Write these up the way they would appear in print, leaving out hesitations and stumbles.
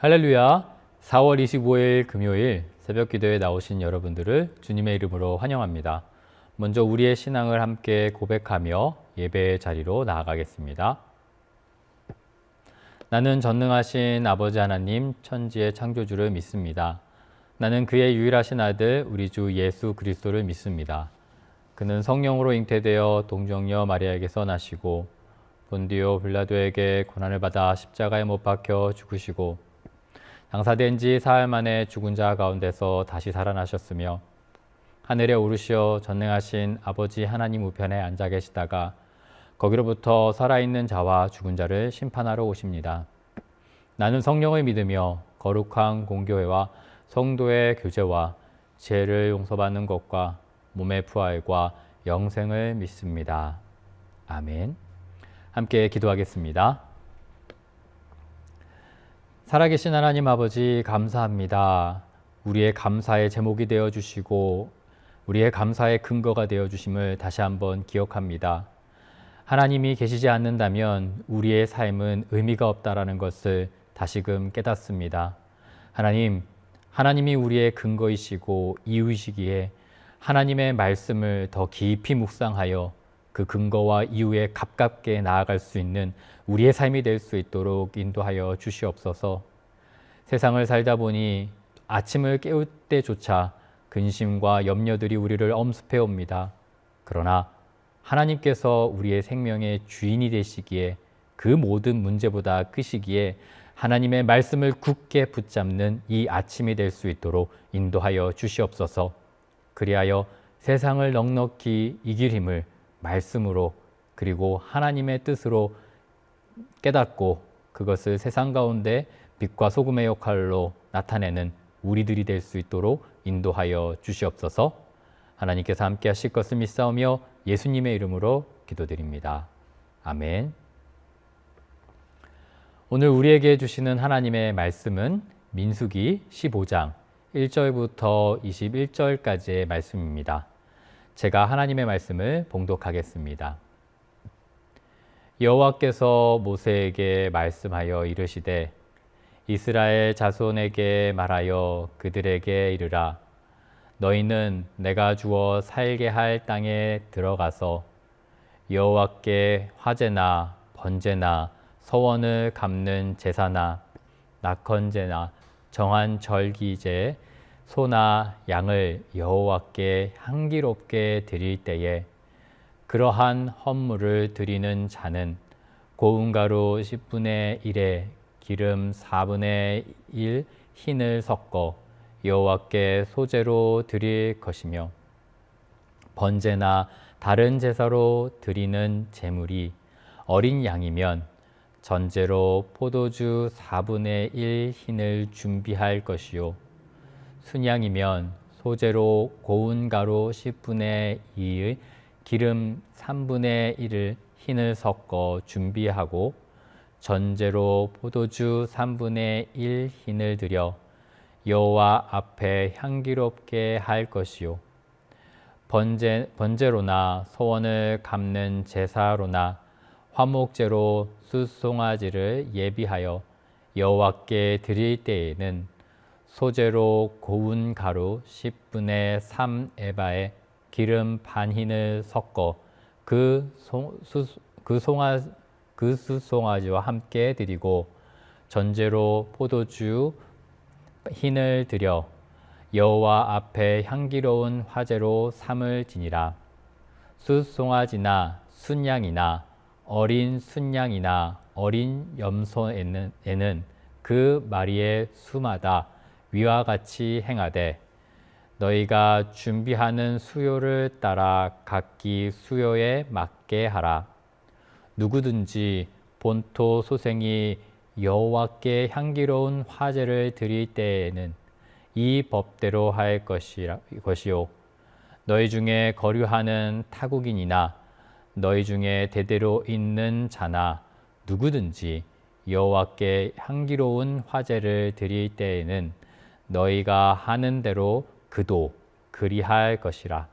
할렐루야. 4월 25일 금요일 새벽 기도에 나오신 여러분들을 주님의 이름으로 환영합니다. 먼저 우리의 신앙을 함께 고백하며 예배의 자리로 나아가겠습니다. 나는 전능하신 아버지 하나님 천지의 창조주를 믿습니다. 나는 그의 유일하신 아들 우리 주 예수 그리스도를 믿습니다. 그는 성령으로 잉태되어 동정녀 마리아에게서 나시고 본디오 빌라도에게 고난을 받아 십자가에 못 박혀 죽으시고 장사된 지 사흘 만에 죽은 자 가운데서 다시 살아나셨으며 하늘에 오르시어 전능하신 아버지 하나님 우편에 앉아 계시다가 거기로부터 살아있는 자와 죽은 자를 심판하러 오십니다. 나는 성령을 믿으며 거룩한 공교회와 성도의 교제와 죄를 용서받는 것과 몸의 부활과 영생을 믿습니다. 아멘. 함께 기도하겠습니다. 살아계신 하나님 아버지 감사합니다. 우리의 감사의 제목이 되어주시고 우리의 감사의 근거가 되어주심을 다시 한번 기억합니다. 하나님이 계시지 않는다면 우리의 삶은 의미가 없다라는 것을 다시금 깨닫습니다. 하나님이 우리의 근거이시고 이유이시기에 하나님의 말씀을 더 깊이 묵상하여 그 근거와 이유에 가깝게 나아갈 수 있는 우리의 삶이 될 수 있도록 인도하여 주시옵소서. 세상을 살다 보니 아침을 깨울 때조차 근심과 염려들이 우리를 엄습해 옵니다. 그러나 하나님께서 우리의 생명의 주인이 되시기에 그 모든 문제보다 크시기에 하나님의 말씀을 굳게 붙잡는 이 아침이 될 수 있도록 인도하여 주시옵소서. 그리하여 세상을 넉넉히 이길 힘을 말씀으로 그리고 하나님의 뜻으로 깨닫고 그것을 세상 가운데 빛과 소금의 역할로 나타내는 우리들이 될 수 있도록 인도하여 주시옵소서. 하나님께서 함께 하실 것을 믿사오며 예수님의 이름으로 기도드립니다. 아멘. 오늘 우리에게 주시는 하나님의 말씀은 민수기 15장 1절부터 21절까지의 말씀입니다. 제가 하나님의 말씀을 봉독하겠습니다. 여호와께서 모세에게 말씀하여 이르시되 이스라엘 자손에게 말하여 그들에게 이르라. 너희는 내가 주어 살게 할 땅에 들어가서 여호와께 화제나 번제나 서원을 갚는 제사나 낙헌제나 정한 절기제 소나 양을 여호와께 향기롭게 드릴 때에 그러한 헌물을 드리는 자는 고운 가루 10분의 1에 기름 4분의 1 흰을 섞어 여호와께 소제로 드릴 것이며 번제나 다른 제사로 드리는 제물이 어린 양이면 전제로 포도주 4분의 1 흰을 준비할 것이요 순양이면 소제로 고운 가루 10분의 2의 기름 3분의 1을 흰을 섞어 준비하고 전제로 포도주 3분의 1 흰을 드려 여호와 앞에 향기롭게 할 것이요 번제로나 소원을 갚는 제사로나 화목제로 숫송아지를 예비하여 여호와께 드릴 때에는 소제로 고운 가루 10분의 3 에바에 기름 반 흰을 섞어 그 숫송아지와 함께 드리고 전제로 포도주 흰을 드려 여호와 앞에 향기로운 화제로 삼을 지니라. 숫송아지나 순양이나 어린 순양이나 어린 염소에는 그 마리의 수마다 위와 같이 행하되 너희가 준비하는 수요를 따라 각기 수요에 맞게 하라. 누구든지 본토 소생이 여호와께 향기로운 화제를 드릴 때에는 이 법대로 할 것이요 너희 중에 거류하는 타국인이나 너희 중에 대대로 있는 자나 누구든지 여호와께 향기로운 화제를 드릴 때에는 너희가 하는 대로 그도 그리할 것이라.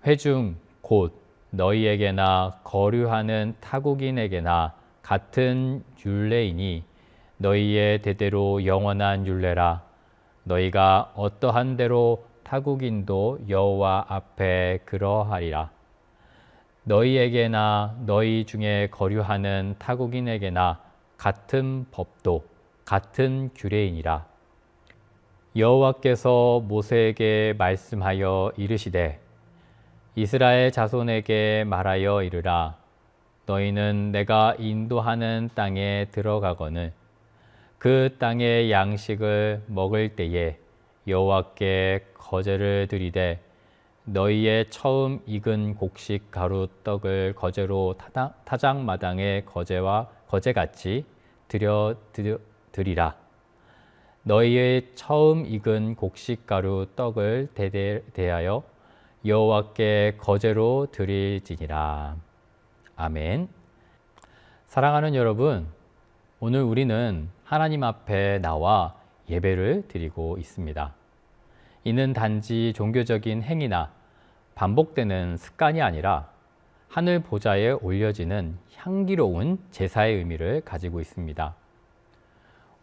회중 곧 너희에게나 거류하는 타국인에게나 같은 율례이니 너희의 대대로 영원한 율례라. 너희가 어떠한 대로 타국인도 여호와 앞에 그러하리라. 너희에게나 너희 중에 거류하는 타국인에게나 같은 법도 같은 규례이니라. 여호와께서 모세에게 말씀하여 이르시되 이스라엘 자손에게 말하여 이르라. 너희는 내가 인도하는 땅에 들어가거늘 그 땅의 양식을 먹을 때에 여호와께 거제를 드리되 너희의 처음 익은 곡식 가루 떡을 거제로 타작마당의 거제같이 드리라. 너희의 처음 익은 곡식 가루 떡을 대하여 여호와께 거제로 드릴지니라. 아멘. 사랑하는 여러분, 오늘 우리는 하나님 앞에 나와 예배를 드리고 있습니다. 이는 단지 종교적인 행위나 반복되는 습관이 아니라 하늘 보좌에 올려지는 향기로운 제사의 의미를 가지고 있습니다.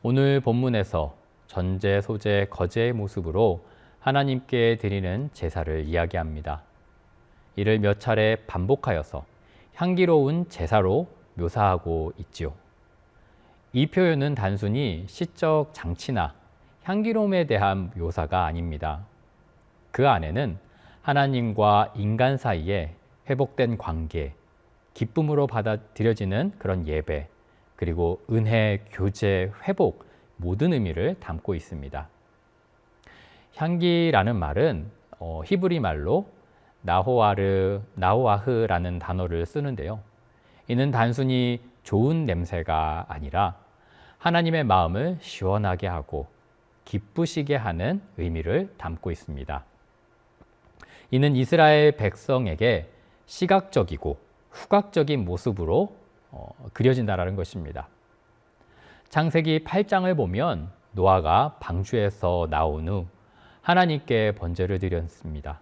오늘 본문에서 전제, 소제, 거제의 모습으로 하나님께 드리는 제사를 이야기합니다. 이를 몇 차례 반복하여서 향기로운 제사로 묘사하고 있지요. 이 표현은 단순히 시적 장치나 향기로움에 대한 묘사가 아닙니다. 그 안에는 하나님과 인간 사이에 회복된 관계, 기쁨으로 받아들여지는 그런 예배, 그리고 은혜, 교제, 회복 모든 의미를 담고 있습니다. 향기라는 말은 히브리 말로 나호아흐라는 단어를 쓰는데요. 이는 단순히 좋은 냄새가 아니라 하나님의 마음을 시원하게 하고 기쁘시게 하는 의미를 담고 있습니다. 이는 이스라엘 백성에게 시각적이고 후각적인 모습으로 그려진다는 것입니다. 창세기 8장을 보면 노아가 방주에서 나온 후 하나님께 번제를 드렸습니다.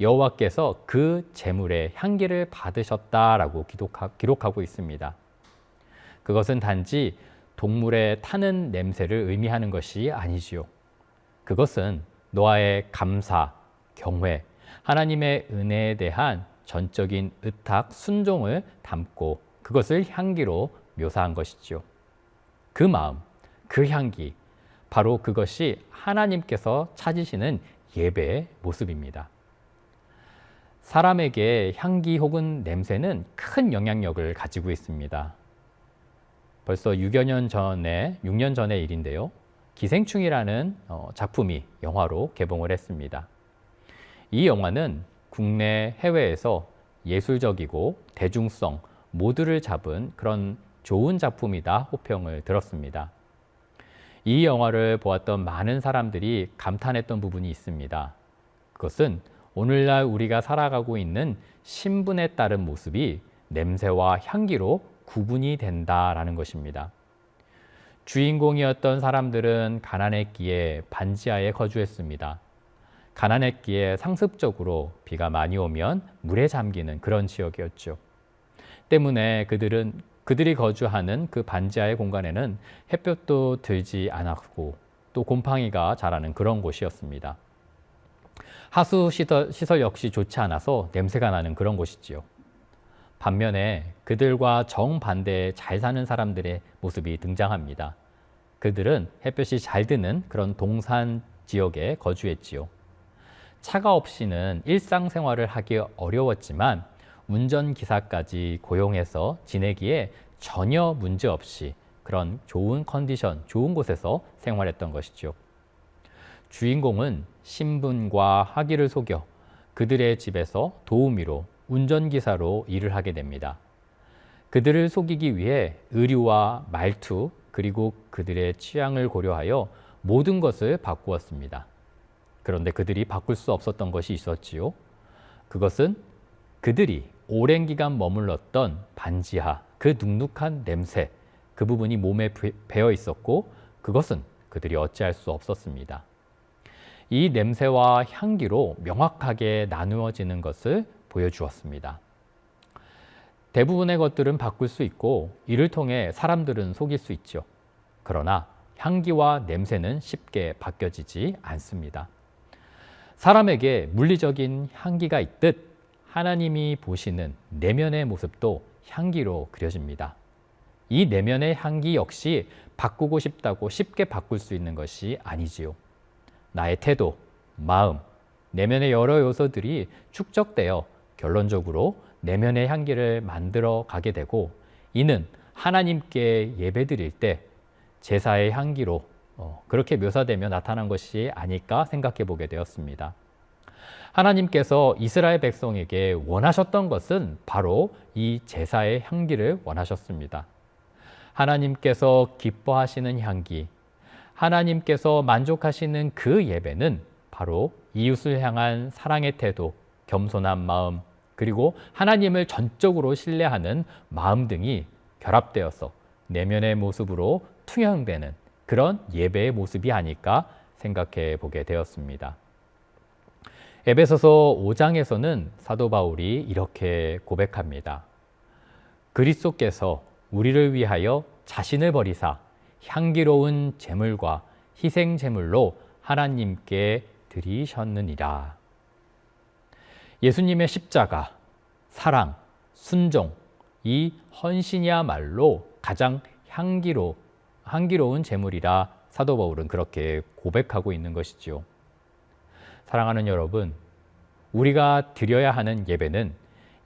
여호와께서 그 제물의 향기를 받으셨다라고 기록하고 있습니다. 그것은 단지 동물의 타는 냄새를 의미하는 것이 아니지요. 그것은 노아의 감사, 경외, 하나님의 은혜에 대한 전적인 의탁, 순종을 담고 그것을 향기로 묘사한 것이지요. 그 마음, 그 향기, 바로 그것이 하나님께서 찾으시는 예배의 모습입니다. 사람에게 향기 혹은 냄새는 큰 영향력을 가지고 있습니다. 벌써 6년 전의 일인데요. 기생충이라는 작품이 영화로 개봉을 했습니다. 이 영화는 국내 해외에서 예술적이고 대중성 모두를 잡은 그런 좋은 작품이다 호평을 들었습니다. 이 영화를 보았던 많은 사람들이 감탄했던 부분이 있습니다. 그것은 오늘날 우리가 살아가고 있는 신분에 따른 모습이 냄새와 향기로 구분이 된다라는 것입니다. 주인공이었던 사람들은 가난했기에 반지하에 거주했습니다. 가난했기에 상습적으로 비가 많이 오면 물에 잠기는 그런 지역이었죠. 때문에 그들이 거주하는 그 반지하의 공간에는 햇볕도 들지 않았고 또 곰팡이가 자라는 그런 곳이었습니다. 하수 시설 역시 좋지 않아서 냄새가 나는 그런 곳이지요. 반면에 그들과 정반대에 잘 사는 사람들의 모습이 등장합니다. 그들은 햇볕이 잘 드는 그런 동산 지역에 거주했지요. 차가 없이는 일상생활을 하기 어려웠지만 운전기사까지 고용해서 지내기에 전혀 문제없이 그런 좋은 컨디션, 좋은 곳에서 생활했던 것이죠. 주인공은 신분과 학위를 속여 그들의 집에서 도우미로 운전기사로 일을 하게 됩니다. 그들을 속이기 위해 의류와 말투 그리고 그들의 취향을 고려하여 모든 것을 바꾸었습니다. 그런데 그들이 바꿀 수 없었던 것이 있었지요. 그것은 그들이 오랜 기간 머물렀던 반지하, 그 눅눅한 냄새, 그 부분이 몸에 배어 있었고 그것은 그들이 어찌할 수 없었습니다. 이 냄새와 향기로 명확하게 나누어지는 것을 보여주었습니다. 대부분의 것들은 바꿀 수 있고 이를 통해 사람들은 속일 수 있죠. 그러나 향기와 냄새는 쉽게 바뀌어지지 않습니다. 사람에게 물리적인 향기가 있듯 하나님이 보시는 내면의 모습도 향기로 그려집니다. 이 내면의 향기 역시 바꾸고 싶다고 쉽게 바꿀 수 있는 것이 아니지요. 나의 태도, 마음, 내면의 여러 요소들이 축적되어 결론적으로 내면의 향기를 만들어 가게 되고, 이는 하나님께 예배드릴 때 제사의 향기로 그렇게 묘사되며 나타난 것이 아닐까 생각해 보게 되었습니다. 하나님께서 이스라엘 백성에게 원하셨던 것은 바로 이 제사의 향기를 원하셨습니다. 하나님께서 기뻐하시는 향기, 하나님께서 만족하시는 그 예배는 바로 이웃을 향한 사랑의 태도, 겸손한 마음, 그리고 하나님을 전적으로 신뢰하는 마음 등이 결합되어서 내면의 모습으로 투영되는 그런 예배의 모습이 아닐까 생각해 보게 되었습니다. 에베소서 5장에서는 사도 바울이 이렇게 고백합니다. 그리스도께서 우리를 위하여 자신을 버리사 향기로운 제물과 희생 제물로 하나님께 드리셨느니라. 예수님의 십자가, 사랑, 순종, 이 헌신이야말로 가장 향기로운 제물이라 사도 바울은 그렇게 고백하고 있는 것이지요. 사랑하는 여러분, 우리가 드려야 하는 예배는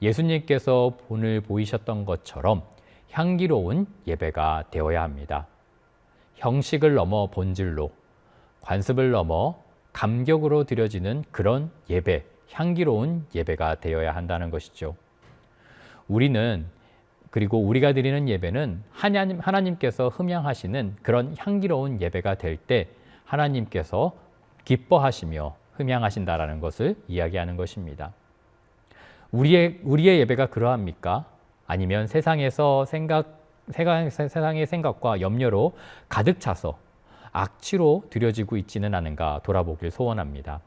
예수님께서 본을 보이셨던 것처럼 향기로운 예배가 되어야 합니다. 형식을 넘어 본질로, 관습을 넘어 감격으로 드려지는 그런 예배, 향기로운 예배가 되어야 한다는 것이죠. 그리고 우리가 드리는 예배는 하나님께서 흠양하시는 그런 향기로운 예배가 될 때 하나님께서 기뻐하시며 흠양하신다라는 것을 이야기하는 것입니다. 우리의 예배가 그러합니까? 아니면 세상의 생각과 염려로 가득 차서 악취로 드려지고 있지는 않은가 돌아보길 소원합니다.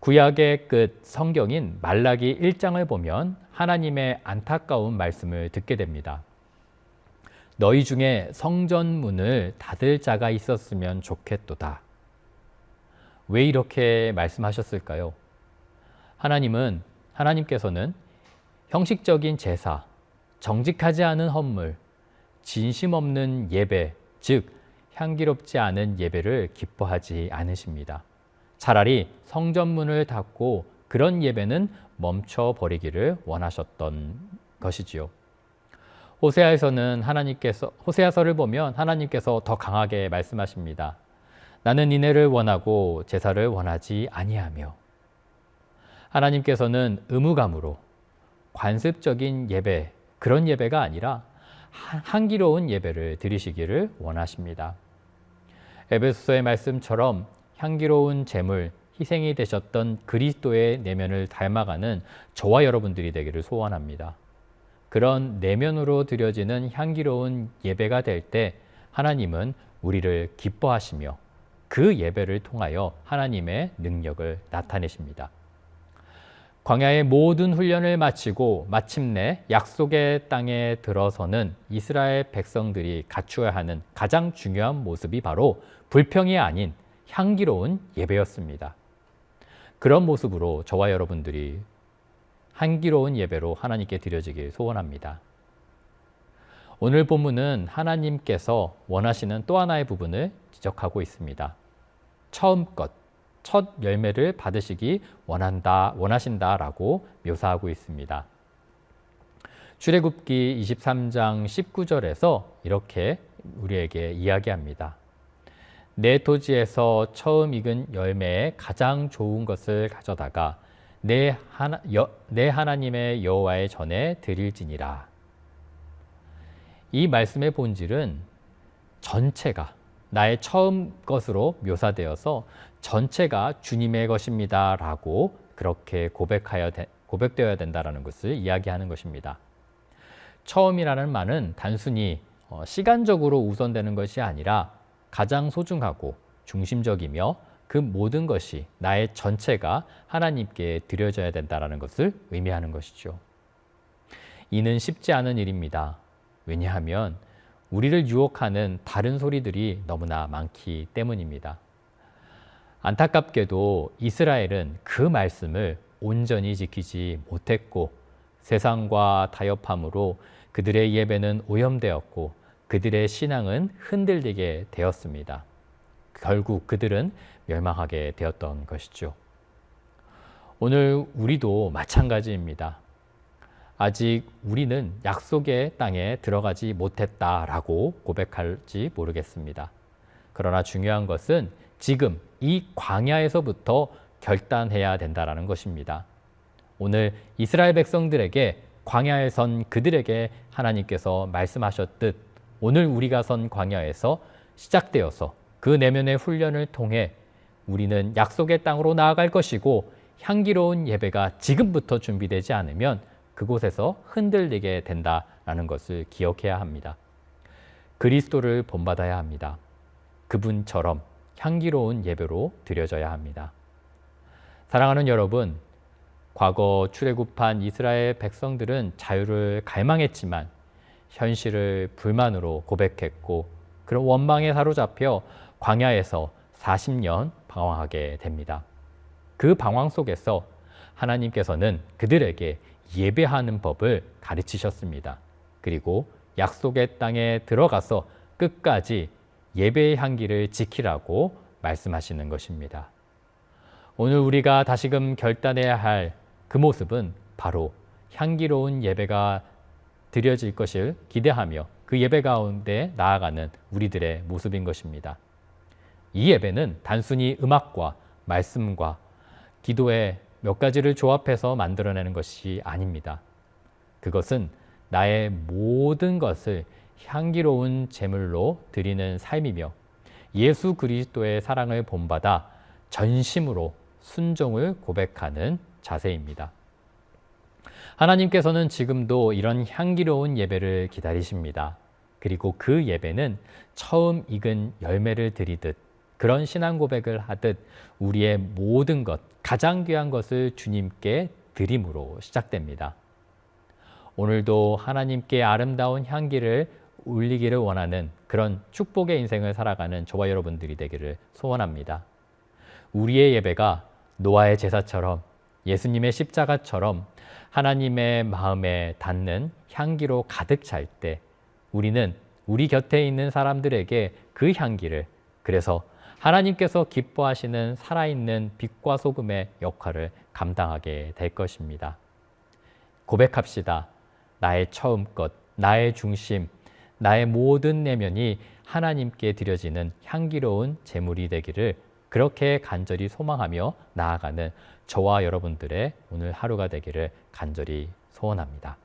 구약의 끝 성경인 말라기 1장을 보면 하나님의 안타까운 말씀을 듣게 됩니다. 너희 중에 성전문을 닫을 자가 있었으면 좋겠도다. 왜 이렇게 말씀하셨을까요? 하나님께서는 형식적인 제사, 정직하지 않은 헌물, 진심 없는 예배, 즉 향기롭지 않은 예배를 기뻐하지 않으십니다. 차라리 성전문을 닫고 그런 예배는 멈춰버리기를 원하셨던 것이지요. 호세아서를 보면 하나님께서 더 강하게 말씀하십니다. 나는 인애를 원하고 제사를 원하지 아니하며. 하나님께서는 의무감으로 관습적인 예배, 그런 예배가 아니라 향기로운 예배를 드리시기를 원하십니다. 에베소서의 말씀처럼 향기로운 제물, 희생이 되셨던 그리스도의 내면을 닮아가는 저와 여러분들이 되기를 소원합니다. 그런 내면으로 드려지는 향기로운 예배가 될 때 하나님은 우리를 기뻐하시며 그 예배를 통하여 하나님의 능력을 나타내십니다. 광야의 모든 훈련을 마치고 마침내 약속의 땅에 들어서는 이스라엘 백성들이 갖추어야 하는 가장 중요한 모습이 바로 불평이 아닌 향기로운 예배였습니다. 그런 모습으로 저와 여러분들이 향기로운 예배로 하나님께 드려지길 소원합니다. 오늘 본문은 하나님께서 원하시는 또 하나의 부분을 지적하고 있습니다. 처음 첫 열매를 받으시기 원하신다라고 묘사하고 있습니다. 출애굽기 23장 19절에서 이렇게 우리에게 이야기합니다. 내 토지에서 처음 익은 열매의 가장 좋은 것을 가져다가 내 하나님의 여호와의 전에 드릴지니라. 이 말씀의 본질은 전체가 나의 처음 것으로 묘사되어서 전체가 주님의 것입니다 라고 그렇게 고백되어야 된다는 것을 이야기하는 것입니다. 처음이라는 말은 단순히 시간적으로 우선되는 것이 아니라 가장 소중하고 중심적이며 그 모든 것이 나의 전체가 하나님께 드려져야 된다는 것을 의미하는 것이죠. 이는 쉽지 않은 일입니다. 왜냐하면 우리를 유혹하는 다른 소리들이 너무나 많기 때문입니다. 안타깝게도 이스라엘은 그 말씀을 온전히 지키지 못했고 세상과 타협함으로 그들의 예배는 오염되었고 그들의 신앙은 흔들리게 되었습니다. 결국 그들은 멸망하게 되었던 것이죠. 오늘 우리도 마찬가지입니다. 아직 우리는 약속의 땅에 들어가지 못했다라고 고백할지 모르겠습니다. 그러나 중요한 것은 지금 이 광야에서부터 결단해야 된다는 것입니다. 오늘 이스라엘 백성들에게 광야에 선 그들에게 하나님께서 말씀하셨듯 오늘 우리가 선 광야에서 시작되어서 그 내면의 훈련을 통해 우리는 약속의 땅으로 나아갈 것이고 향기로운 예배가 지금부터 준비되지 않으면 그곳에서 흔들리게 된다라는 것을 기억해야 합니다. 그리스도를 본받아야 합니다. 그분처럼 향기로운 예배로 드려져야 합니다. 사랑하는 여러분, 과거 출애굽한 이스라엘 백성들은 자유를 갈망했지만 현실을 불만으로 고백했고 그런 원망에 사로잡혀 광야에서 40년 방황하게 됩니다. 그 방황 속에서 하나님께서는 그들에게 예배하는 법을 가르치셨습니다. 그리고 약속의 땅에 들어가서 끝까지 예배의 향기를 지키라고 말씀하시는 것입니다. 오늘 우리가 다시금 결단해야 할 그 모습은 바로 향기로운 예배가 드려질 것을 기대하며 그 예배 가운데 나아가는 우리들의 모습인 것입니다. 이 예배는 단순히 음악과 말씀과 기도의 몇 가지를 조합해서 만들어내는 것이 아닙니다. 그것은 나의 모든 것을 향기로운 제물로 드리는 삶이며 예수 그리스도의 사랑을 본받아 전심으로 순종을 고백하는 자세입니다. 하나님께서는 지금도 이런 향기로운 예배를 기다리십니다. 그리고 그 예배는 처음 익은 열매를 드리듯 그런 신앙 고백을 하듯 우리의 모든 것, 가장 귀한 것을 주님께 드림으로 시작됩니다. 오늘도 하나님께 아름다운 향기를 울리기를 원하는 그런 축복의 인생을 살아가는 저와 여러분들이 되기를 소원합니다. 우리의 예배가 노아의 제사처럼 예수님의 십자가처럼 하나님의 마음에 닿는 향기로 가득 찰 때 우리는 우리 곁에 있는 사람들에게 그 향기를, 그래서 하나님께서 기뻐하시는 살아있는 빛과 소금의 역할을 감당하게 될 것입니다. 고백합시다. 나의 처음 것, 나의 중심, 나의 모든 내면이 하나님께 드려지는 향기로운 제물이 되기를 그렇게 간절히 소망하며 나아가는 저와 여러분들의 오늘 하루가 되기를 간절히 소원합니다.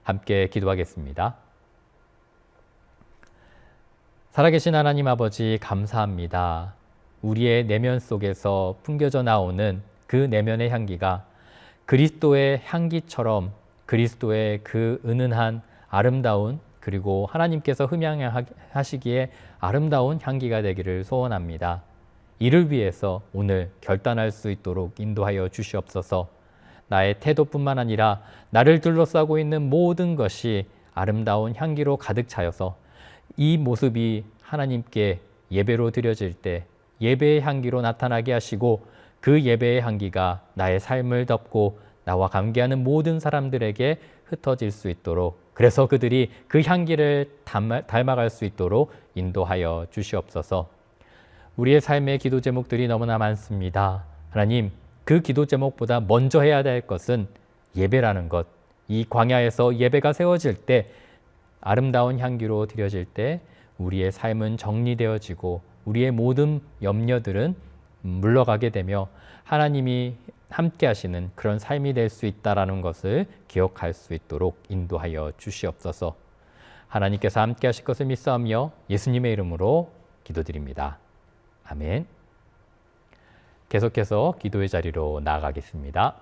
함께 기도하겠습니다. 살아계신 하나님 아버지 감사합니다. 우리의 내면 속에서 풍겨져 나오는 그 내면의 향기가 그리스도의 향기처럼 그리스도의 그 은은한 아름다운 그리고 하나님께서 흠양하시기에 아름다운 향기가 되기를 소원합니다. 이를 위해서 오늘 결단할 수 있도록 인도하여 주시옵소서. 나의 태도뿐만 아니라 나를 둘러싸고 있는 모든 것이 아름다운 향기로 가득 차여서 이 모습이 하나님께 예배로 드려질 때 예배의 향기로 나타나게 하시고 그 예배의 향기가 나의 삶을 덮고 나와 관계하는 모든 사람들에게 흩어질 수 있도록, 그래서 그들이 그 향기를 닮아갈 수 있도록 인도하여 주시옵소서. 우리의 삶의 기도 제목들이 너무나 많습니다. 하나님, 그 기도 제목보다 먼저 해야 될 것은 예배라는 것. 이 광야에서 예배가 세워질 때, 아름다운 향기로 드려질 때 우리의 삶은 정리되어지고 우리의 모든 염려들은 물러가게 되며 하나님이 함께 하시는 그런 삶이 될 수 있다는 것을 기억할 수 있도록 인도하여 주시옵소서. 하나님께서 함께 하실 것을 믿사오며 예수님의 이름으로 기도드립니다. 아멘. 계속해서 기도의 자리로 나아가겠습니다.